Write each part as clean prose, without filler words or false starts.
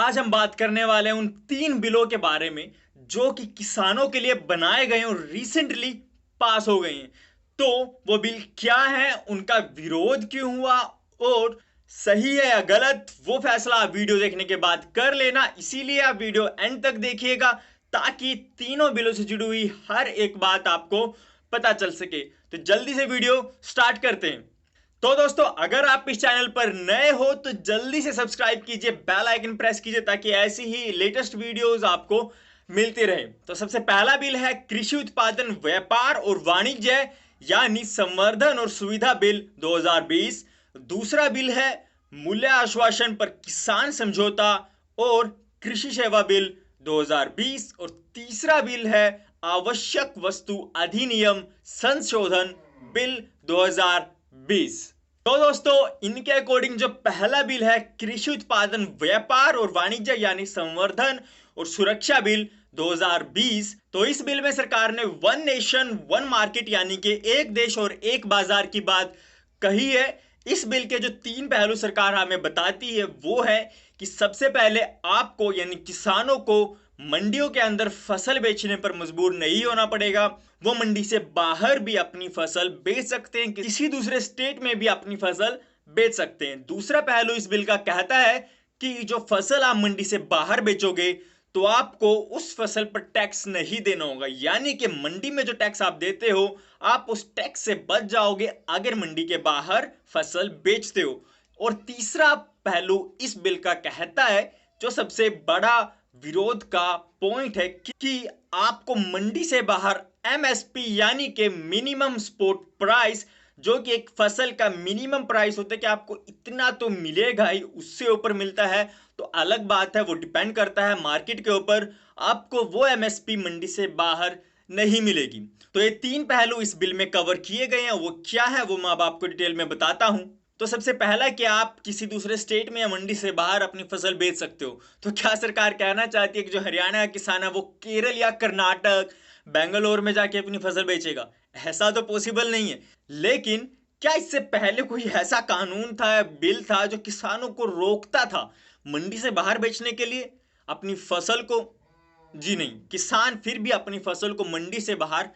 आज हम बात करने वाले हैं उन 3 बिलों के बारे में जो कि किसानों के लिए बनाए गए और रिसेंटली पास हो गए हैं। तो वो बिल क्या है, उनका विरोध क्यों हुआ और सही है या गलत, वो फैसला आप वीडियो देखने के बाद कर लेना। इसीलिए आप वीडियो एंड तक देखिएगा ताकि तीनों बिलों से जुड़ी हुई हर एक बात आपको पता चल सके। तो जल्दी से वीडियो स्टार्ट करते हैं। तो दोस्तों, अगर आप इस चैनल पर नए हो तो जल्दी से सब्सक्राइब कीजिए, बेल आइकन प्रेस कीजिए ताकि ऐसी ही लेटेस्ट वीडियोस आपको मिलती रहे। तो सबसे पहला बिल है कृषि उत्पादन व्यापार और वाणिज्य यानी संवर्धन और सुविधा बिल 2020। दूसरा बिल है मूल्य आश्वासन पर किसान समझौता और कृषि सेवा बिल 2020 और तीसरा बिल है आवश्यक वस्तु अधिनियम संशोधन बिल 2020। तो दोस्तों, इनके अकॉर्डिंग जो पहला बिल है कृषि उत्पादन व्यापार और वाणिज्य यानी संवर्धन और सुरक्षा बिल 2020, तो इस बिल में सरकार ने वन नेशन वन मार्केट यानी कि एक देश और एक बाजार की बात कही है। इस बिल के जो 3 पहलू सरकार हमें बताती है वो है कि सबसे पहले आपको यानी किसानों को मंडियों के अंदर फसल बेचने पर मजबूर नहीं होना पड़ेगा। वो मंडी से बाहर भी अपनी फसल बेच सकते हैं, किसी दूसरे स्टेट में भी अपनी फसल बेच सकते हैं। दूसरा पहलू इस बिल का कहता है कि जो फसल आप मंडी से बाहर बेचोगे तो आपको उस फसल पर टैक्स नहीं देना होगा, यानी कि मंडी में जो टैक्स आप देते हो आप उस टैक्स से बच जाओगे अगर मंडी के बाहर फसल बेचते हो। और तीसरा पहलू इस बिल का कहता है, जो सबसे बड़ा विरोध का पॉइंट है, कि आपको मंडी से बाहर एमएसपी यानी कि मिनिमम सपोर्ट प्राइस, जो कि एक फसल का मिनिमम प्राइस होता है कि आपको इतना तो मिलेगा ही, उससे ऊपर मिलता है तो अलग बात है, वो डिपेंड करता है मार्केट के ऊपर, आपको वो एमएसपी मंडी से बाहर नहीं मिलेगी। तो ये 3 पहलू इस बिल में कवर किए गए हैं। वो क्या है वो मैं अब आपको डिटेल में बताता हूं। तो सबसे पहला कि आप किसी दूसरे स्टेट में या मंडी से बाहर अपनी फसल बेच सकते हो। तो क्या सरकार कहना चाहती है कि जो हरियाणा का किसान है वो केरल या कर्नाटक बेंगलोर में जाके अपनी फसल बेचेगा? ऐसा तो पॉसिबल नहीं है। लेकिन क्या इससे पहले कोई ऐसा कानून था, बिल था जो किसानों को रोकता था मंडी से बाहर बेचने के लिए अपनी फसल को? जी नहीं, किसान फिर भी अपनी फसल को मंडी से बाहर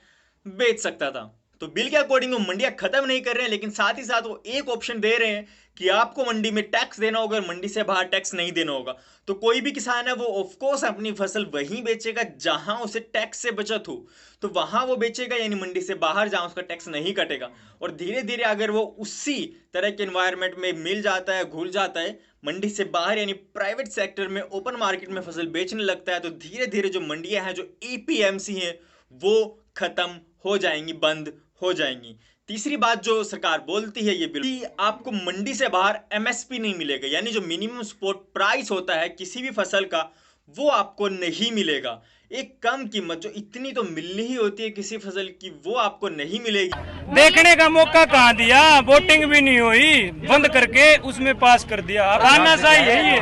बेच सकता था। तो बिल के अकॉर्डिंग वो मंडियां खत्म नहीं कर रहे हैं, लेकिन साथ ही साथ वो एक ऑप्शन दे रहे हैं कि आपको मंडी में टैक्स देना होगा और मंडी से बाहर टैक्स नहीं देना होगा। तो कोई भी किसान है वो ऑफ कोर्स अपनी फसल वहीं बेचेगा जहां उसे टैक्स से बचत हो, तो वहां वो बेचेगा, यानी मंडी से बाहर जहां उसका टैक्स नहीं कटेगा। और धीरे धीरे अगर वो उसी तरह के एनवायरमेंट में मिल जाता है, घुल जाता है, मंडी से बाहर यानी प्राइवेट सेक्टर में ओपन मार्केट में फसल बेचने लगता है, तो धीरे धीरे जो मंडियां हैं, जो एपीएमसी हैं, वो खत्म हो जाएंगी, बंद हो जाएंगी। तीसरी बात जो सरकार बोलती है ये बिल, कि आपको मंडी से बाहर एमएसपी नहीं मिलेगा, यानी जो मिनिमम सपोर्ट प्राइस होता है किसी भी फसल का, वो आपको नहीं मिलेगा। एक कम कीमत जो इतनी तो मिलनी ही होती है किसी फसल की, वो आपको नहीं मिलेगी। देखने का मौका कहाँ दिया, वोटिंग भी नहीं हुई, बंद करके उसमें पास कर दिया। तानाशाही यही है,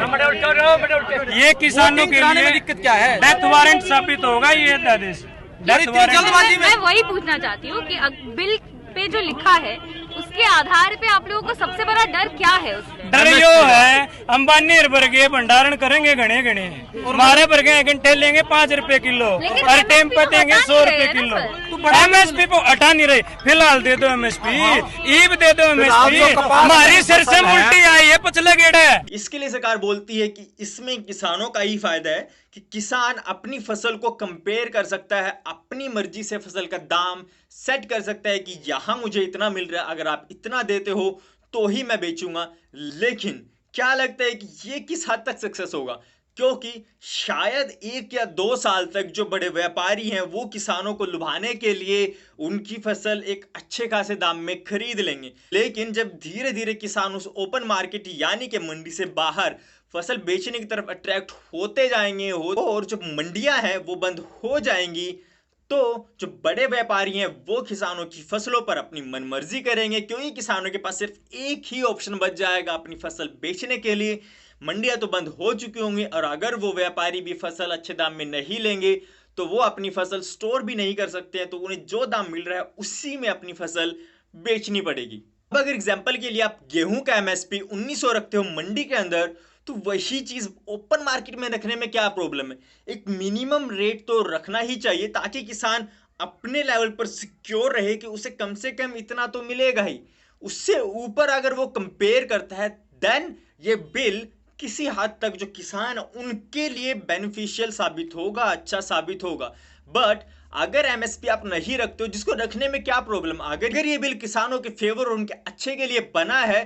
ये किसानों के लिए दिक्कत क्या है? डेथ वारंट स्थापित होगा ये अध्यादेश। मैं वही पूछना चाहती हूँ कि बिल पे जो लिखा है उसके आधार पे आप लोगों को सबसे बड़ा डर क्या है? डर यो है, अंबानी वर्गे भंडारण करेंगे घने घने, हमारे वर्गे घंटे लेंगे 5 रुपए किलो और टेम्पो देंगे 100 रुपए किलो। एमएसपी को हटा नहीं रही, फिलहाल दे दो एमएसपी, ईब दे दो एमएसपी, हमारी सिर से उल्टी आई है, पचले गेड़ा है। इसके लिए सरकार बोलती है कि इसमें किसानों का ही फायदा है कि किसान अपनी फसल को कंपेयर कर सकता है, अपनी मर्जी से फसल का दाम सेट कर सकता है कि यहां मुझे इतना मिल रहा है, अगर आप इतना देते हो तो ही मैं बेचूंगा। लेकिन क्या लगता है कि ये किस हद तक सक्सेस होगा? क्योंकि शायद 1 या 2 साल तक जो बड़े व्यापारी हैं वो किसानों को लुभाने के लिए उनकी फसल एक अच्छे खासे दाम में खरीद लेंगे, लेकिन जब धीरे धीरे किसान उस ओपन मार्केट यानी कि मंडी से बाहर फसल बेचने की तरफ अट्रैक्ट होते जाएंगे और जो मंडियां हैं वो बंद हो जाएंगी, तो जो बड़े व्यापारी हैं वो किसानों की फसलों पर अपनी मनमर्जी करेंगे, क्योंकि किसानों के पास सिर्फ एक ही ऑप्शन बच जाएगा अपनी फसल बेचने के लिए। मंडियां तो बंद हो चुकी होंगी और अगर वो व्यापारी भी फसल अच्छे दाम में नहीं लेंगे तो वो अपनी फसल स्टोर भी नहीं कर सकते हैं, तो उन्हें जो दाम मिल रहा है उसी में अपनी फसल बेचनी पड़ेगी। अब अगर एग्जांपल के लिए आप गेहूं का एमएसपी 1900 रखते हो मंडी के अंदर, तो तो वही चीज ओपन मार्केट में रखने में क्या प्रॉब्लम है? एक मिनिमम रेट तो रखना ही चाहिए ताकि किसान अपने लेवल पर सिक्योर रहे कि उसे कम से कम इतना तो मिलेगा ही। उससे ऊपर अगर वो कंपेयर करता है देन ये बिल किसी हद तक जो किसान उनके लिए बेनिफिशियल साबित होगा, अच्छा साबित होगा। बट अगर एमएसपी आप नहीं रखते हो, जिसको रखने में क्या प्रॉब्लम, अगर ये बिल किसानों के फेवर और उनके अच्छे के लिए बना है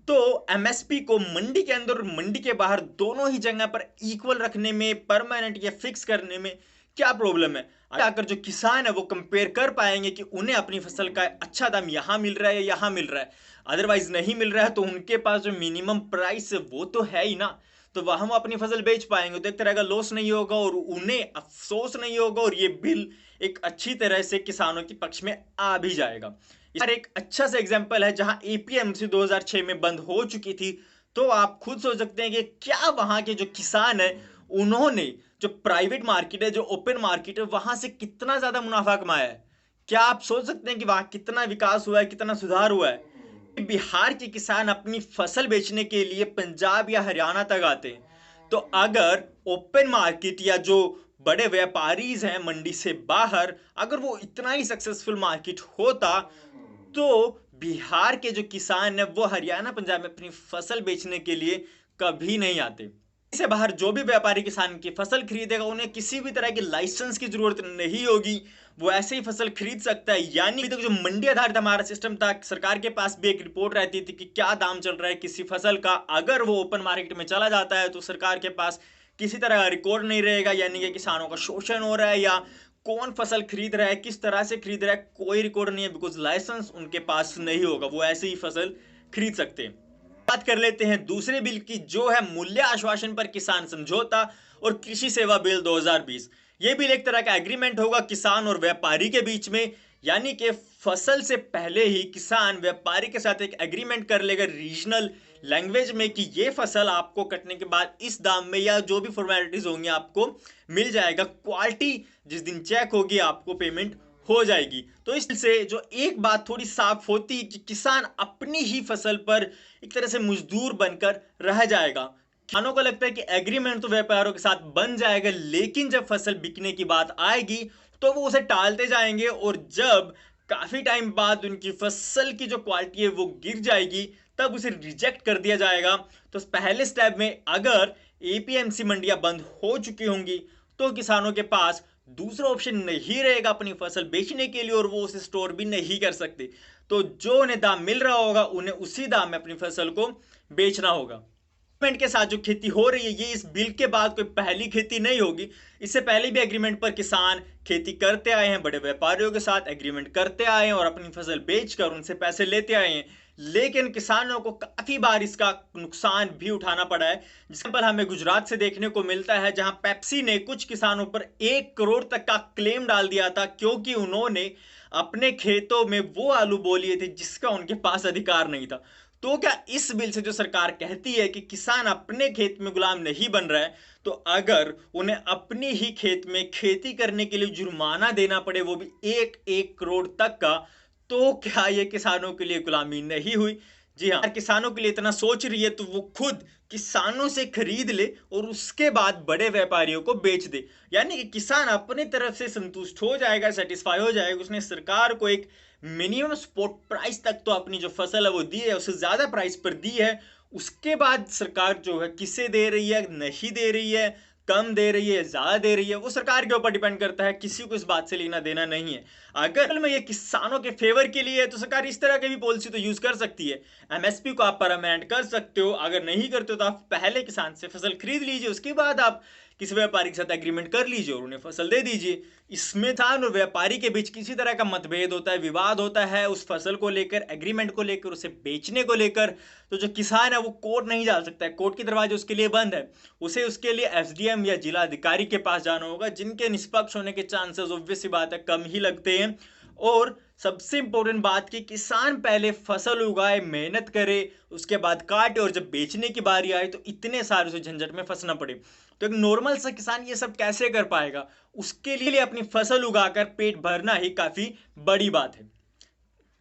तो एमएसपी को मंडी के अंदर और मंडी के बाहर दोनों ही जगह पर इक्वल रखने में, परमानेंट या फिक्स करने में क्या प्रॉब्लम है? आकर जो किसान है वो कंपेयर कर पाएंगे कि उन्हें अपनी फसल का अच्छा दाम यहां मिल रहा है या यहां मिल रहा है। अदरवाइज नहीं मिल रहा है तो उनके पास जो मिनिमम प्राइस है वो तो है ही ना, तो वहां वो अपनी फसल बेच पाएंगे, तो एक तरह का लॉस नहीं होगा और उन्हें अफसोस नहीं होगा और ये बिल एक अच्छी तरह से किसानों के पक्ष में आ भी जाएगा। यार एक अच्छा सा एग्जांपल है जहां एपीएमसी 2006 में बंद हो चुकी थी, तो आप खुद सोच सकते हैं कि क्या वहां के जो किसान है उन्होंने जो प्राइवेट मार्केट है, जो ओपन मार्केट है, वहां से कितना ज्यादा मुनाफा कमाया है। क्या आप सोच सकते हैं कि वहां कितना विकास हुआ है, कितना सुधार हुआ है? बिहार के किसान अपनी फसल बेचने के लिए पंजाब या हरियाणा तक आते हैं, तो अगर ओपन मार्केट या जो बड़े व्यापारीज हैं मंडी से बाहर, अगर वो इतना ही सक्सेसफुल मार्केट होता तो बिहार के जो किसान है वो हरियाणा पंजाब में अपनी फसल बेचने के लिए कभी नहीं आते। इससे बाहर जो भी व्यापारी किसान की फसल खरीदेगा उन्हें किसी भी तरह की लाइसेंस की जरूरत नहीं होगी, वो ऐसे ही फसल खरीद सकता है। यानी जो मंडी आधारित हमारा सिस्टम था, सरकार के पास भी एक रिपोर्ट रहती थी कि क्या दाम चल रहा है किसी फसल का, अगर वो ओपन मार्केट में चला जाता है तो सरकार के पास किसी तरह का रिकॉर्ड नहीं रहेगा, यानी कि किसानों का शोषण हो रहा है या कौन फसल खरीद रहा है, किस तरह से खरीद रहा है, कोई रिकॉर्ड नहीं है, बिकॉज लाइसेंस उनके पास नहीं होगा, वो ऐसे ही फसल खरीद सकते हैं। बात कर लेते हैं दूसरे बिल की, जो है मूल्य आश्वासन पर किसान समझौता और कृषि सेवा बिल 2020। यह बिल एक तरह का एग्रीमेंट होगा किसान और व्यापारी के बीच में, यानी कि फसल से पहले ही किसान व्यापारी के साथ एक एग्रीमेंट कर लेगा रीजनल लैंग्वेज में कि ये फसल आपको कटने के बाद इस दाम में या जो भी फॉर्मेलिटीज होंगी आपको मिल जाएगा, क्वालिटी जिस दिन चेक होगी आपको पेमेंट हो जाएगी। तो इससे जो एक बात थोड़ी साफ होती है कि किसान अपनी ही फसल पर एक तरह से मजदूर बनकर रह जाएगा। किसानों को लगता है कि एग्रीमेंट तो व्यापारियों के साथ बन जाएगा, लेकिन जब फसल बिकने की बात आएगी तो वो उसे टालते जाएंगे और जब काफी टाइम बाद उनकी फसल की जो क्वालिटी है वो गिर जाएगी तब उसे रिजेक्ट कर दिया जाएगा। तो पहले स्टेप में अगर एपीएमसी मंडियां बंद हो चुकी होंगी तो किसानों के पास दूसरा ऑप्शन नहीं रहेगा अपनी फसल बेचने के लिए और वो उसे स्टोर भी नहीं कर सकते, तो जो उन्हें दाम मिल रहा होगा उन्हें उसी दाम में अपनी फसल को बेचना होगा। एग्रीमेंट के साथ जो खेती हो रही है ये इस बिल के बाद कोई पहली खेती नहीं होगी, इससे पहले भी एग्रीमेंट पर किसान खेती करते आए हैं, बड़े व्यापारियों के साथ एग्रीमेंट करते आए हैं और अपनी फसल बेचकर उनसे पैसे लेते आए हैं, लेकिन किसानों को काफी बार इसका नुकसान भी उठाना पड़ा है। एग्जाम्पल हमें गुजरात से देखने को मिलता है जहां पेप्सी ने कुछ किसानों पर 1 करोड़ तक का क्लेम डाल दिया था क्योंकि उन्होंने अपने खेतों में वो आलू बो लिए थे जिसका उनके पास अधिकार नहीं था। तो क्या इस बिल से जो सरकार कहती है कि किसान अपने खेत में गुलाम नहीं बन रहा है, तो अगर उन्हें अपनी ही खेत में खेती करने के लिए जुर्माना देना पड़े वो भी 1 करोड़ तक का, तो क्या ये किसानों के लिए गुलामी नहीं हुई? जी हाँ, किसानों के लिए इतना सोच रही है तो वो खुद किसानों से खरीद ले और उसके बाद बड़े व्यापारियों को बेच दे, यानी कि किसान अपनी तरफ से संतुष्ट हो जाएगा, सेटिस्फाई हो जाएगा। उसने सरकार को एक मिनिमम सपोर्ट प्राइस तक तो अपनी जो फसल है वो दी है, उससे ज्यादा प्राइस पर दी है, उसके बाद सरकार जो है किसे दे रही है, नहीं दे रही है, कम दे रही है, ज्यादा दे रही है, वो सरकार के ऊपर डिपेंड करता है, किसी को इस बात से लेना देना नहीं है। अगर मैं ये किसानों के फेवर के लिए है तो सरकार इस तरह की भी पॉलिसी तो यूज कर सकती है, एमएसपी को आप परमानेंट कर सकते हो, अगर नहीं करते हो तो आप पहले किसान से फसल खरीद लीजिए, उसके बाद आप किसी व्यापारी के साथ एग्रीमेंट कर लीजिए और उन्हें फसल दे दीजिए। इसमें किसान और व्यापारी के बीच किसी तरह का मतभेद होता है, विवाद होता है उस फसल को लेकर, एग्रीमेंट को लेकर, उसे बेचने को लेकर, तो जो किसान है वो कोर्ट नहीं जा सकता है, कोर्ट के दरवाजे उसके लिए बंद है, उसे उसके लिए एसडीएम या जिला अधिकारी के पास जाना होगा, जिनके निष्पक्ष होने के चांसेस ऑब्वियस सी बात है कम ही लगते हैं। और सबसे इंपॉर्टेंट बात कि किसान पहले फसल उगाए, मेहनत करे, उसके बाद काटे और जब बेचने की बारी आए तो इतने सारे उसे झंझट में फंसना पड़े। तो एक नॉर्मल सा किसान ये सब कैसे कर पाएगा? उसके लिए अपनी फसल उगाकर पेट भरना ही काफी बड़ी बात है।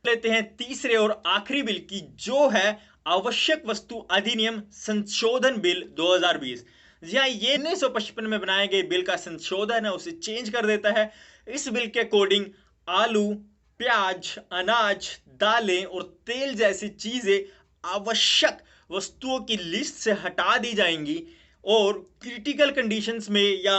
लेते हैं तीसरे और आखिरी बिल की, जो है आवश्यक वस्तु अधिनियम संशोधन बिल 2020। जी हाँ, ये 1955 में बनाए गए बिल का संशोधन है, उसे चेंज कर देता है। इस बिल के अकॉर्डिंग आलू, प्याज, अनाज, दालें और तेल जैसी चीजें आवश्यक वस्तुओं की लिस्ट से हटा दी जाएंगी और क्रिटिकल कंडीशंस में या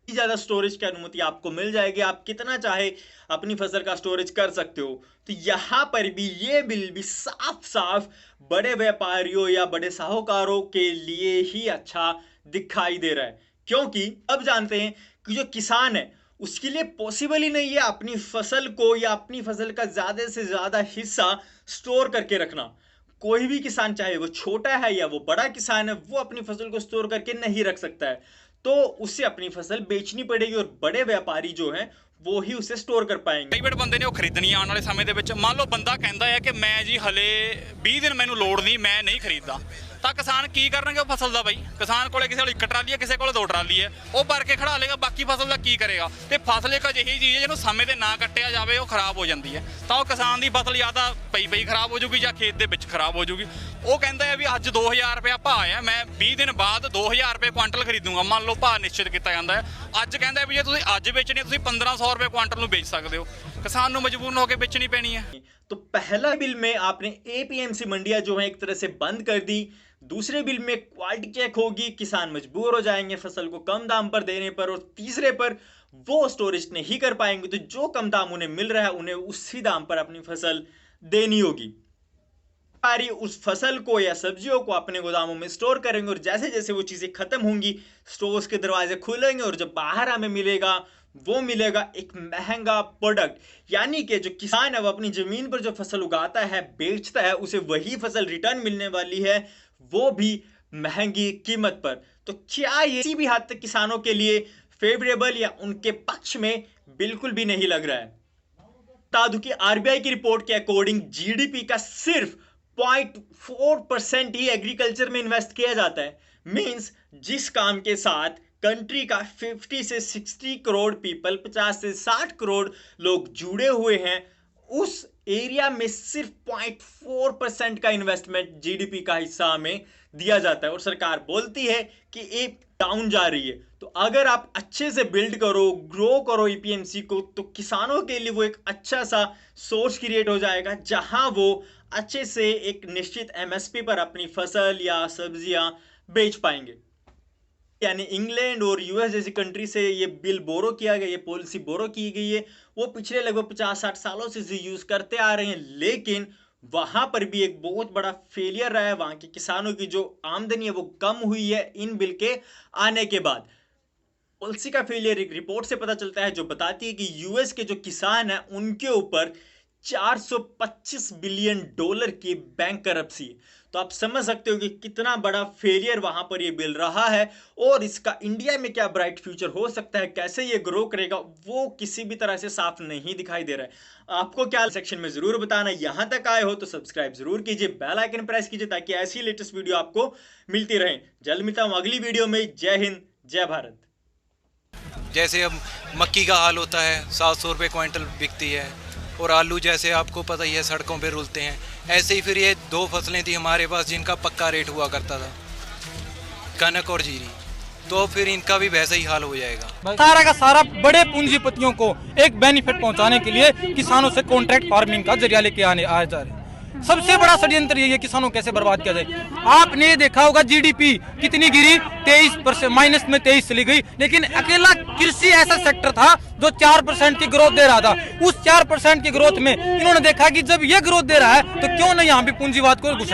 ज्यादा स्टोरेज की अनुमति आपको मिल जाएगी। आप कितना चाहे अपनी फसल का स्टोरेज कर सकते हो। तो यहां पर भी ये बिल भी साफ साफ बड़े व्यापारियों या बड़े साहूकारों के लिए ही अच्छा दिखाई दे रहा है, क्योंकि अब जानते हैं कि जो किसान है उसके लिए पॉसिबल ही नहीं है अपनी फसल को या अपनी फसल का ज्यादा से ज्यादा हिस्सा स्टोर करके रखना। कोई भी किसान, चाहे वो छोटा है या वो बड़ा किसान है, वो अपनी फसल को स्टोर करके नहीं रख सकता है, तो उसे अपनी फसल बेचनी पड़ेगी और बड़े व्यापारी जो हैं वो ही उसे स्टोर कर पाएंगे। ਪ੍ਰਾਈਵੇਟ ਬੰਦੇ ਨੇ ਉਹ ਖਰੀਦਣੀ ਆਉਣ ਵਾਲੇ ਸਮੇਂ ਦੇ ਵਿੱਚ। ਮੰਨ ਲਓ ਬੰਦਾ ਕਹਿੰਦਾ ਹੈ ਕਿ ਮੈਂ ਜੀ ਹਲੇ 20 ਦਿਨ ਮੈਨੂੰ ਲੋੜ ਨਹੀਂ, ਮੈਂ ਨਹੀਂ ਖਰੀਦਦਾ, ਤਾਂ ਕਿਸਾਨ ਕੀ ਕਰਨਗੇ ਉਹ ਫਸਲ ਦਾ? ਬਾਈ ਕਿਸਾਨ ਕੋਲੇ ਕਿਸੇ ਕੋਲ ਇੱਕ ਟਰਾਲੀ ਹੈ, ਕਿਸੇ ਕੋਲ 2 ਟਰਾਲੀ ਹੈ, ਉਹ ਭਰ ਕੇ ਖੜਾ ਲੇਗਾ, ਬਾਕੀ ਫਸਲ ਦਾ ਕੀ ਕਰੇਗਾ? ਤੇ ਫਸਲ ਇੱਕ ਅਜਿਹੀ ਚੀਜ਼ ਹੈ ਜਿਹਨੂੰ ਸਮੇਂ ਤੇ ਨਾ ਕੱਟਿਆ ਜਾਵੇ ਉਹ ਖਰਾਬ ਹੋ ਜਾਂਦੀ ਹੈ, ਤਾਂ ਉਹ ਕਿਸਾਨ ਦੀ ਫਸਲ ਜਾਂ ਤਾਂ ਪਈ ਖਰਾਬ ਹੋ ਜੂਗੀ ਜਾਂ ਖੇਤ ਦੇ ਵਿੱਚ ਖਰਾਬ ਹੋ ਜੂਗੀ। ਉਹ ਕਹਿੰਦਾ ਹੈ ਵੀ ਅੱਜ 2000 ਰੁਪਏ ਭਾਅ ਹੈ, ਮੈਂ 20 ਦਿਨ ਬਾਅਦ 2000 ਰੁਪਏ ਕੁਆਂਟਲ ਖਰੀਦੂੰਗਾ। ਮੰਨ ਲਓ ਭਾਅ ਨਿਸ਼ਚਿਤ ਕੀਤਾ ਜਾਂਦਾ ਹੈ, ਅੱਜ ਕਹਿੰਦਾ ਵੀ ਜੇ ਤੁਸੀਂ ਅੱਜ ਵੇਚਣੇ ਤੁਸੀਂ 1500 ਰੁਪਏ ਕੁਆਂਟਲ ਨੂੰ ਵੇਚ सकते हो, किसान मजबूर होकर बेचनी पैनी है। तो पहला बिल में आपने एपीएमसी मंडियां जो है एक तरह से बंद कर दी, दूसरे बिल में क्वालिटी चेक होगी, किसान मजबूर हो जाएंगे फसल को कम दाम पर देने पर, और तीसरे पर वो स्टोरेज नहीं कर पाएंगे, तो जो कम दाम उन्हें मिल रहा है उन्हें उसी दाम पर अपनी फसल देनी होगी। उस फसल को या सब्जियों को अपने गोदामों में स्टोर करेंगे और जैसे जैसे वो चीजें खत्म होंगी स्टोर्स के दरवाजे खुलेंगे और जब बाहर हमें मिलेगा वो मिलेगा एक महंगा प्रोडक्ट, यानी कि जो किसान है वो अपनी जमीन पर जो फसल उगाता है, बेचता है, उसे वही फसल रिटर्न मिलने वाली है, वो भी महंगी कीमत पर। तो क्या ये किसी भी हद तक किसानों के लिए फेवरेबल या उनके पक्ष में बिल्कुल भी नहीं लग रहा है। बता दूं कि आरबीआई की रिपोर्ट के अकॉर्डिंग जीडीपी का सिर्फ 0.4% ही एग्रीकल्चर में इन्वेस्ट किया जाता है। मींस जिस काम के साथ कंट्री का 50 से 60 करोड़ पीपल, 50 से 60 करोड़ लोग जुड़े हुए हैं, उस एरिया में सिर्फ 0.4% का इन्वेस्टमेंट जीडीपी का हिस्सा हमें दिया जाता है और सरकार बोलती है कि ये डाउन जा रही है। तो अगर आप अच्छे से बिल्ड करो, ग्रो करो ईपीएमसी को, तो किसानों के लिए वो एक अच्छा सा सोर्स क्रिएट हो जाएगा जहां वो अच्छे से एक निश्चित एमएसपी पर अपनी फसल या सब्जियां बेच पाएंगे। यानी इंग्लैंड और यूएस जैसी कंट्री से ये बिल बोरो किया गया, ये पॉलिसी बोरो की गई है, वो पिछले लगभग 50-60 सालों से इसे यूज करते आ रहे हैं, लेकिन वहां पर भी एक बहुत बड़ा फेलियर रहा है। वहां के किसानों की जो आमदनी है वो कम हुई है इन बिल के आने के बाद। पॉलिसी का फेलियर एक रिपोर्ट से पता चलता है जो बताती है कि यूएस के जो किसान हैं उनके ऊपर 425 बिलियन डॉलर की बैंक करप्सी। तो आप समझ सकते हो कि कितना बड़ा फेलियर वहां पर ये बिल रहा है और इसका इंडिया में क्या ब्राइट फ्यूचर हो सकता है, कैसे ये ग्रो करेगा, वो किसी भी तरह से साफ नहीं दिखाई दे रहा है। आपको क्या सेक्शन में जरूर बताना। यहां तक आए हो तो सब्सक्राइब जरूर कीजिए, बेल आइकन प्रेस कीजिए ताकि ऐसी लेटेस्ट वीडियो आपको मिलती रहे। जल्द मिलता हूं अगली वीडियो में। जय हिंद, जय भारत। जैसे अब मक्की का हाल होता है, 700 रुपये क्विंटल बिकती है, और आलू जैसे आपको पता ही है सड़कों पे रुलते हैं। ऐसे ही फिर ये 2 फसलें थी हमारे पास जिनका पक्का रेट हुआ करता था, कनक और जीरी, तो फिर इनका भी वैसा ही हाल हो जाएगा। सारा का सारा बड़े पूंजीपतियों को एक बेनिफिट पहुंचाने के लिए किसानों से कॉन्ट्रैक्ट फार्मिंग का जरिया लेके आ जा रहे हैं। सबसे बड़ा षड्यंत्र यही है किसानों को कैसे बर्बाद किया जाए। आपने देखा होगा जीडीपी कितनी गिरी, 23% माइनस में 23 चली गई, लेकिन अकेला कृषि ऐसा सेक्टर था जो 4% की ग्रोथ दे रहा था। उस 4% की ग्रोथ में इन्होंने देखा कि जब ये ग्रोथ दे रहा है तो क्यों नहीं यहाँ भी पूंजीवाद को